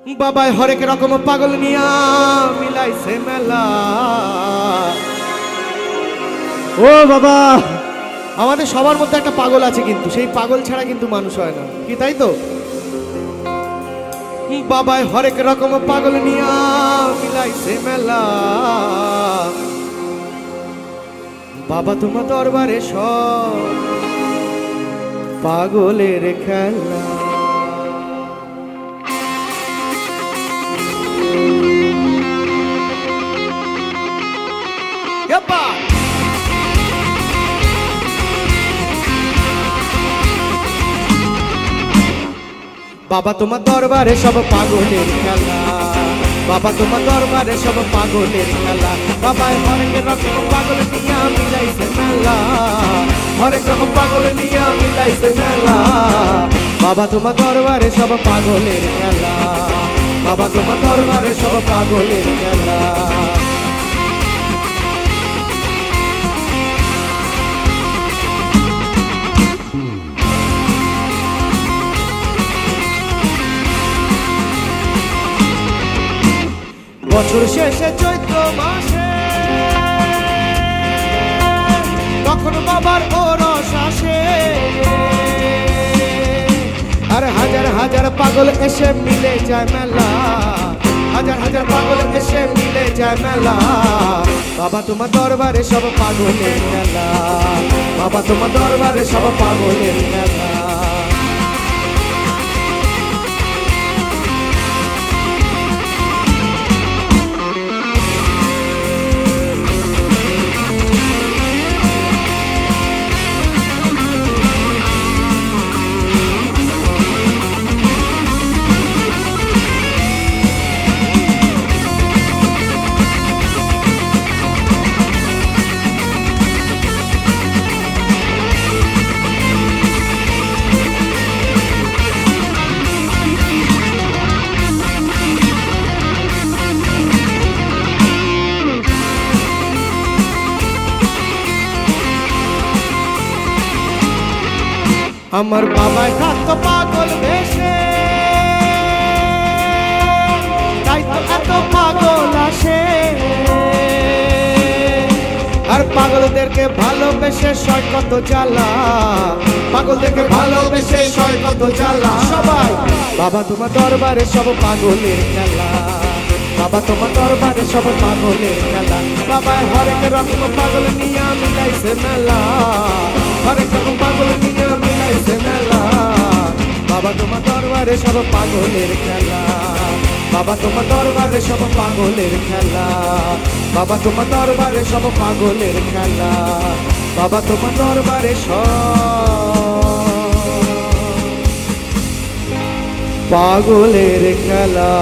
বাবাই হরেক রকম পাগল নিয়া মিলাইছে মেলা। ও বাবা, আমাদের সবার মধ্যে একটা পাগল আছে, কিন্তু সেই পাগল ছাড়া কিন্তু মানুষ হয় না, কি তাই তো? বাবাই হরেক রকম পাগল নিয়া মিলাইছে মেলা। বাবা তোমার দরবারে সব পাগলের খেলা। বাবা তোমার দরবারে সব পাগলের খেলা। বাবা তোমার দরবারে সব পাগলের খেলা। বাবা হরেক রকম পাগল নিয়া মিলাইছে মেলা। হরেক রকম পাগল নিয়া মিলাইছে মেলা। বাবা তোমার দরবারে সব পাগলের খেলা। বাবা তোমার দরবারে সব পাগলের খেলা। বছর শেষে চৈত্র মাসে তখন বাবার ওরস আসে। আর হাজার হাজার পাগল এসে মিলে যায় মেলা। হাজার হাজার পাগল এসে মিলে যায় মেলা। বাবা তোমার দরবারে সব পাগলের মেলা। বাবা তোমার দরবারে সব পাগলের মেলা। আমার বাবাই থাকতো পাগল বেশে, তাই তো এত পাগল আসে। আর পাগলদেরকে ভালোবেসে সয় কত জ্বালা। পাগলদেরকে ভালোবেসে সয় কত জ্বালা। সবাই বাবা তোমার দরবারে সব পাগলের খেলা। বাবা তোমার দরবারে সব পাগলের খেলা। বাবা হরেক রকম পাগল নিয়া মিলাইছে মেলা। হরেক রকম পাগল নিয়া মিলাইছে মেলা। বাবা তোমার দরবারে সব পাগলের খেলা। বাবা তোমার দরবারে সব পাগলের খেলা। বাবা তোমার দরবারে সব পাগলের খেলা। বাবা তোমার দরবারে সব পাগলের খেলা।